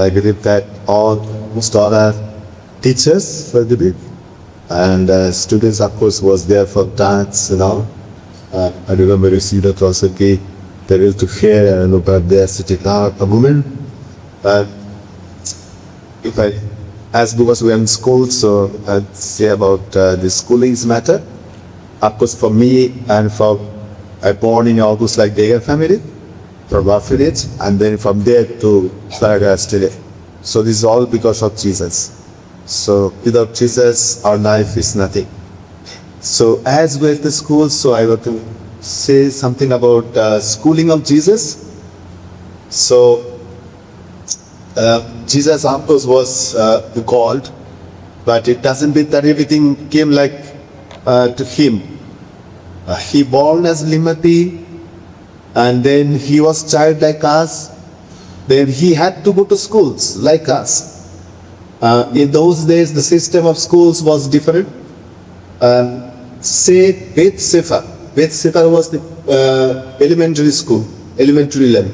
I believe that most all are teachers for the bit. And students, of course, was there for dance, I remember you see that also, they used to hear and look at their sitting out a moment. If I, as because we are in school, so I'd say about the schooling's matter. Of course, for me and for I born in almost like their family, from our village, and then from there to Prayagraj today. So this is all because of Jesus. So without Jesus, our life is nothing. So as we're at the school, so I want to say something about schooling of Jesus. So Jesus, of course, was called, but it doesn't mean that everything came like to him. He born as Limati, and then he was child like us. Then he had to go to schools like us. In those days, the system of schools was different. Say Beth Sefer. Beth Sefer was the elementary school, elementary level.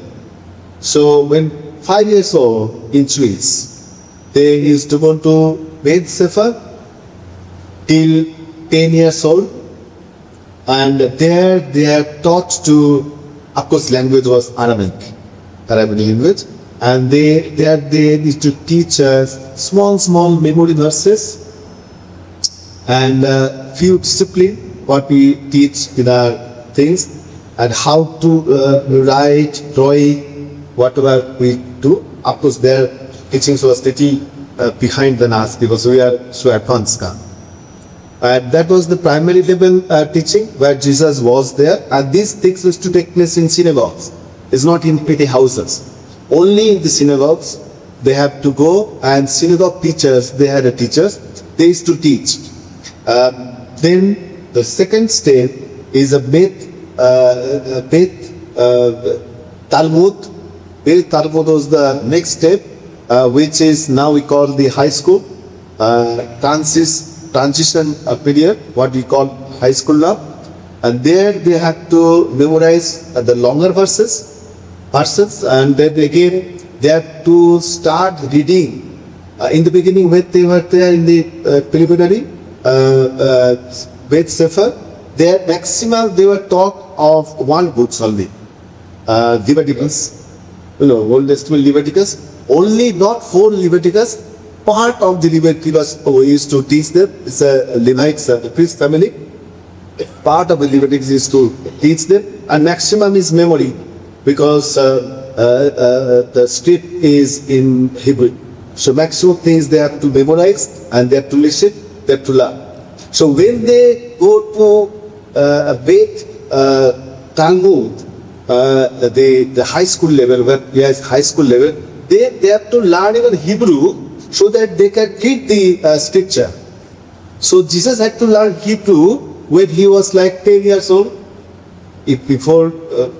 So when 5 years old in Swiss, they used to go to Beth Sefer till 10 years old. And there they are taught to, of course, language was Arabic language, and they used to teach us small memory verses and few discipline what we teach in our things, and how to write, drawing, whatever we do. Of course, their teachings was pretty behind than us because we are so advanced now. And that was the primary level teaching where Jesus was there, and these things used to take place in synagogues. It's not in petty houses. Only in the synagogues they have to go, and synagogue teachers, they had a teachers, they used to teach. Then the second step is a Beth Talmud. Beth Talmud was the next step, which is now we call the high school, transition period, what we call high school now. And there they have to memorize the longer verses, and then again they have to start reading. In the beginning, when they were there in the preliminary Beth Sefer, their maximum they were taught of one books only, Leviticus. Old Testament Leviticus, only not 4 Leviticus. Part of the Leviticus we used to teach them. It's a Levites, the priest family. Part of the Leviticus is to teach them, and maximum is memory, because the script is in Hebrew. So maximum things they have to memorize, and they have to listen, they have to learn. So when they go to Beth Talmud, the high school level, where yes, high school level, they have to learn even Hebrew so that they can read the scripture. So Jesus had to learn Hebrew when he was like 10 years old. If before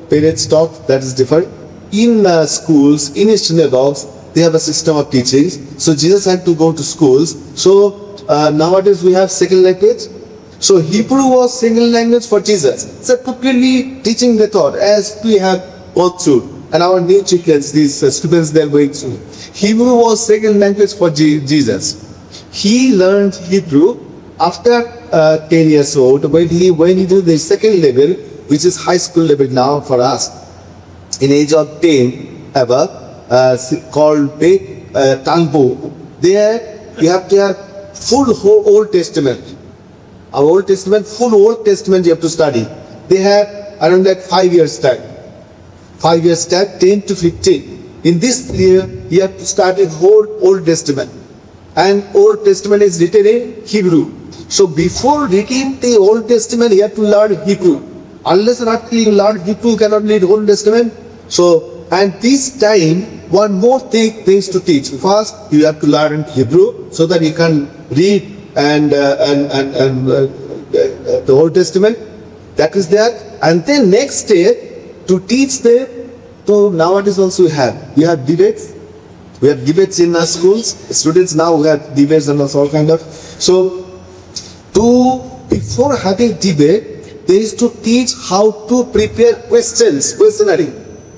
parents taught, that is different. In schools, in synagogues, they have a system of teachings. So Jesus had to go to schools. So nowadays we have second language. So Hebrew was second language for Jesus. It's a completely teaching method as we have gone through. And our new chickens, these students, they are going through. Hebrew was second language for Jesus. He learned Hebrew after 10 years old, when he did the second level, which is high school level now for us, in age of 10 above, called Talmud. There you have to have full whole Old Testament. Our Old Testament, full Old Testament you have to study. They have around that 5 years time. 5 years time, 10 to 15. In this year, you have to start a whole Old Testament. And Old Testament is written in Hebrew. So before reading the Old Testament, you have to learn Hebrew. Unless and until you learn Hebrew, you cannot read Old Testament. So, and this time, one more thing is to teach. First, you have to learn Hebrew so that you can read and the Old Testament. That is there. And then next day, to teach them. So nowadays also we have debates. We have debates in our schools. Students now we have debates and all kind of. So before having debate, they used to teach how to prepare questionnaire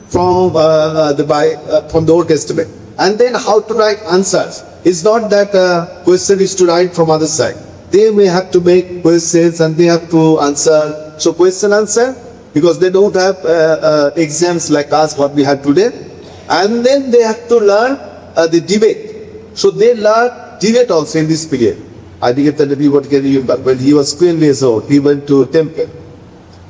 from the Old Testament. And then how to write answers. It's not that question is to write from other side. They may have to make questions and they have to answer. So question answer, because they don't have exams like us what we have today. And then they have to learn the debate. So they learn debate also in this period. I think that everybody can remember. When he was 12 years old, he went to temple.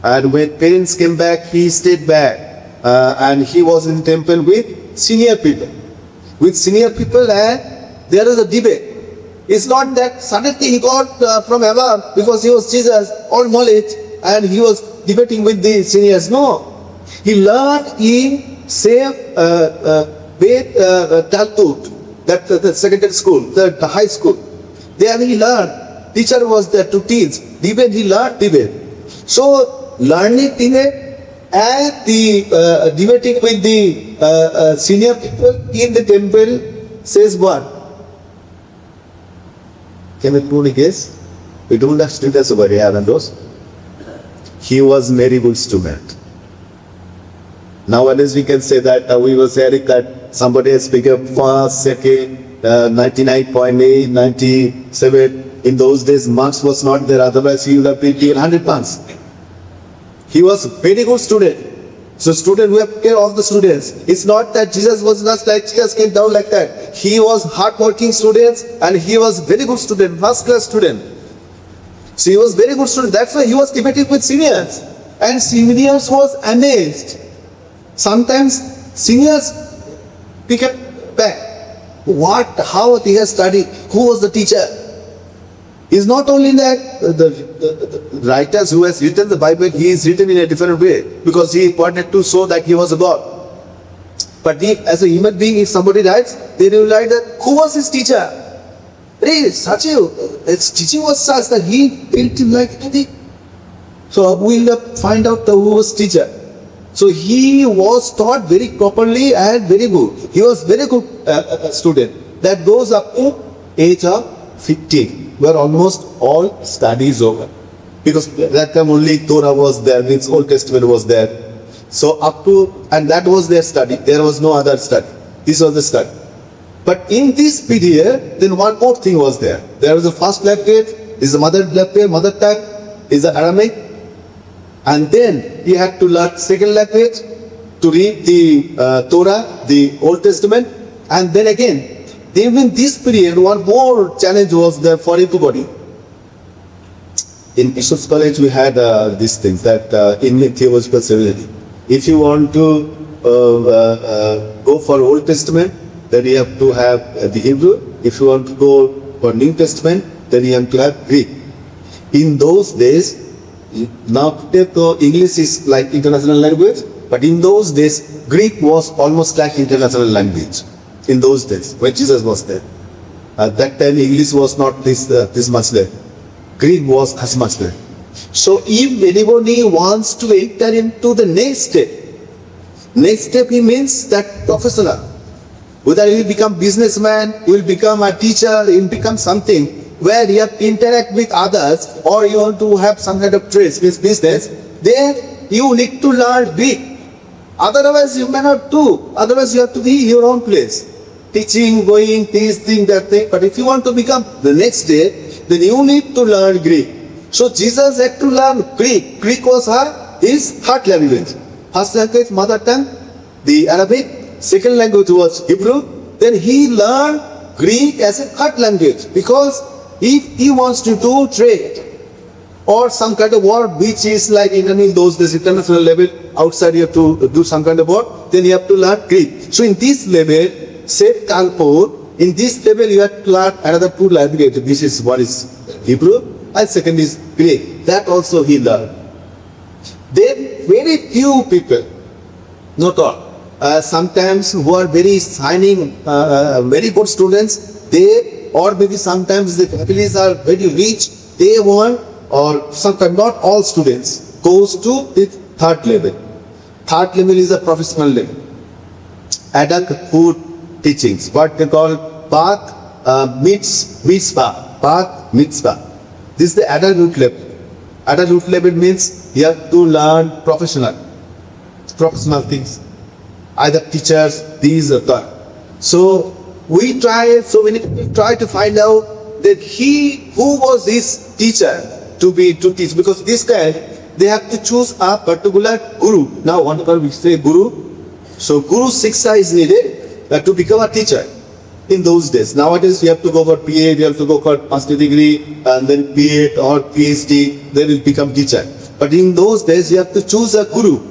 And when parents came back, he stayed back. And he was in temple with senior people. With senior people, and there is a debate. It's not that suddenly he got from above because he was Jesus, all knowledge, and he was debating with the seniors. No. He learned in same Calcutta, that the secondary school, the high school. There he learned. Teacher was there to teach. Debate, he learned debate. So, learning debate and the debating with the senior people in the temple says what? Can we guess? We don't have students over here, and those. He was very good student. Nowadays we can say that we were saying that somebody has picked up first, second, 99.8, 97. In those days marks was not there, otherwise he would have been 100 marks. He was very good student. So student, we have care of the students. It's not that Jesus was not like Jesus came down like that. He was hard-working students and he was very good student, first-class student. So he was very good student. That's why he was debating with seniors. And seniors was amazed. Sometimes seniors pick up back. What? How he has studied? Who was the teacher? It's not only that the writers who has written the Bible, he is written in a different way because he wanted to show that he was a God. But if, as a human being, if somebody writes, they will write that who was his teacher? His teaching was such that he built him like anything. So we'll find out who was teacher. So he was taught very properly and very good. He was very good student. That goes up to age of 15. Where almost all studies over. Because that time only Torah was there, means Old Testament was there. So up to, and that was their study. There was no other study. This was the study. But in this period, then one more thing was there. There was the first language, is the mother tongue, is the Aramaic. And then he had to learn second language to read the Torah, the Old Testament. And then again, even this period, one more challenge was there for everybody. In Bishop's College, we had these things that in theological seminary. If you want to go for Old Testament, then you have to have the Hebrew. If you want to go for New Testament, then you have to have Greek. In those days, now today English is like international language, but in those days, Greek was almost like international language. In those days, when Jesus was there. At that time, English was not this much there. Greek was as much there. So if anybody wants to enter into the next step he means that professional. Whether he will become businessman, he will become a teacher, he will become something where you have to interact with others, or you want to have some kind of trade, business, then you need to learn Greek. Otherwise you may not do. Otherwise you have to be your own place. Teaching, going, this thing, that thing. But if you want to become the next day, then you need to learn Greek. So Jesus had to learn Greek. Greek was his heart language. First language, mother tongue, the Arabic. Second language was Hebrew. Then he learned Greek as a heart language. Because if he wants to do trade or some kind of work which is like in those days, international level, outside you have to do some kind of work, then you have to learn Greek. So in this level, say Kalpur, in this level you have to learn another two languages. This is one is Hebrew and second is Greek. That also he learned. Then very few people, not all, sometimes who are very shining, very good students, they, or maybe sometimes the families are very rich, they want, or sometimes not all students, goes to the third level. Third level is a professional level. Adulthood teachings, what they call mitzvah. This is the adulthood level. Adulthood level means you have to learn professional things. Either teachers, these or that. So we try to find out that who was his teacher to teach, because this guy, they have to choose a particular guru. Now whenever we say guru, so guru siksha is needed to become a teacher. In those days, nowadays you have to go for PA, you have to go for master degree and then PA or PhD, then you become teacher. But in those days you have to choose a guru.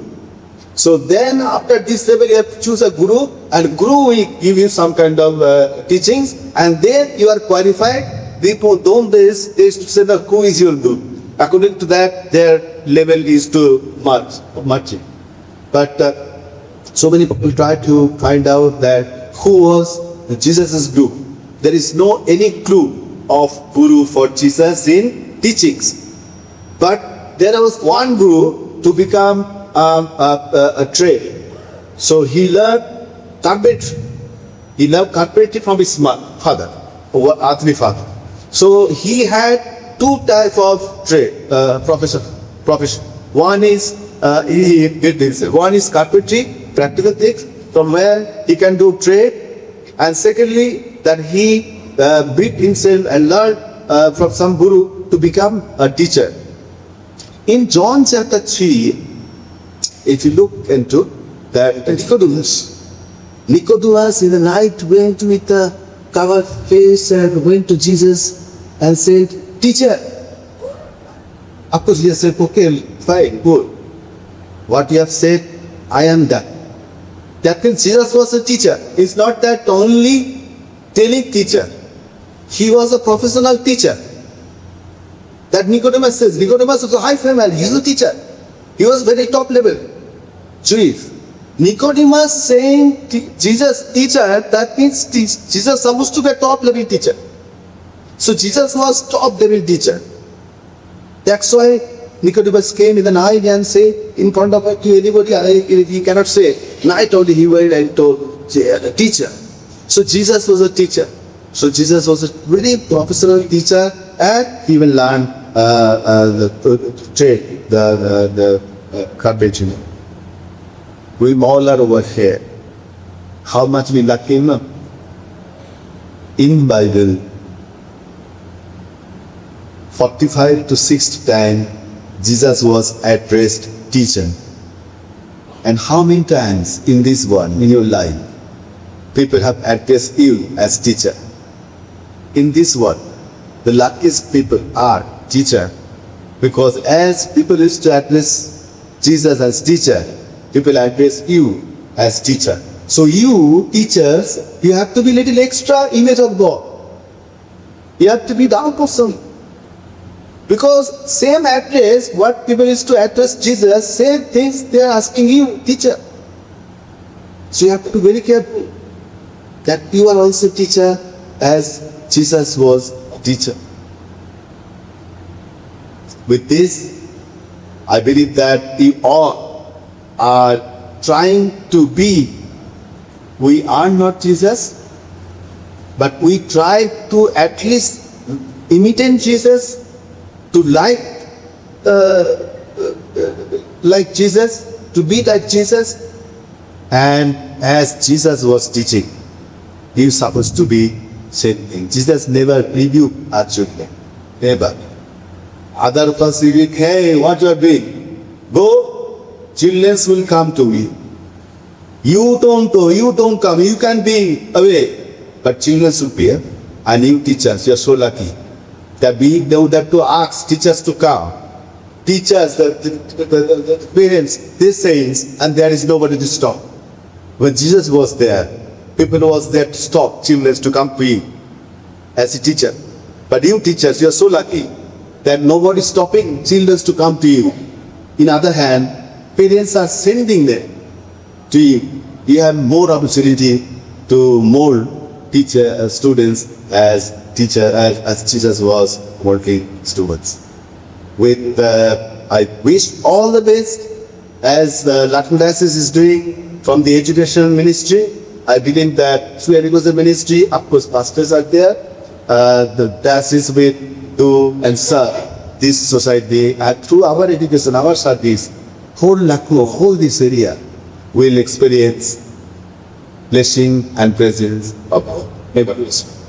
So then after this level you have to choose a guru, and guru will give you some kind of teachings, and then you are qualified. People those days they used to say that who is your guru. According to that, their level is to merge. But so many people try to find out that who was Jesus' guru. There is no any clue of guru for Jesus in teachings. But there was one guru to become a trade. So he learned carpentry. He learned carpentry from his father, or earthly father. So he had two types of trade profession. One is one is carpentry, practical things, from where he can do trade. And secondly, that he beat himself and learned from some guru to become a teacher. In John chapter 3, if you look into that, Nicodemus in the night went with a covered face and went to Jesus and said, "Teacher." Of course, he said, "Okay, fine, good. What you have said, I am done." That means Jesus was a teacher. It's not that only telling teacher. He was a professional teacher. That Nicodemus says, Nicodemus was a high family, he was a teacher. He was very top level Jewish. Nicodemus saying Jesus teacher, that means Jesus supposed to be a top level teacher. So Jesus was top level teacher. That's why Nicodemus came in the night and say in front of anybody, he cannot say. Night only he went and told teacher. So Jesus was a teacher. So Jesus was a very professional teacher, and he will learn the trade, the carpentry. We all are over here. How much we lucky him? In Bible, 45 to 60 times Jesus was addressed teacher. And how many times in this one, in your life, people have addressed you as teacher? In this one, the luckiest people are teacher, because as people used to address Jesus as teacher, people address you as teacher. So you, teachers, you have to be little extra image of God. You have to be down person. Because same address, what people used to address Jesus, same things they are asking you, teacher. So you have to be very careful that you are also teacher as Jesus was teacher. With this, I believe that we all are trying to be. We are not Jesus, but we try to at least imitate Jesus, to like Jesus, to be like Jesus. And as Jesus was teaching, he was supposed to be same thing. Jesus never rebuked our children. Never. Other person rebuke, hey, what you are doing? Go, children will come to me. You don't go, you don't come, you can be away. But children will be here. And you teachers, you are so lucky. That we know that to ask teachers to come. Teachers, the parents, they say, and there is nobody to stop. When Jesus was there, people was there to stop children to come to you as a teacher. But you teachers, you are so lucky that nobody is stopping children to come to you. In other hand, parents are sending them to you. You have more opportunity to mold teacher students as Jesus was working students. With I wish all the best as Lucknow Diocese is doing from the education ministry. I believe that through education ministry, of course, pastors are there. The diocese will do and serve this society, and through our education, our service, whole Lucknow, whole this area will experience blessing and presence of our neighbors.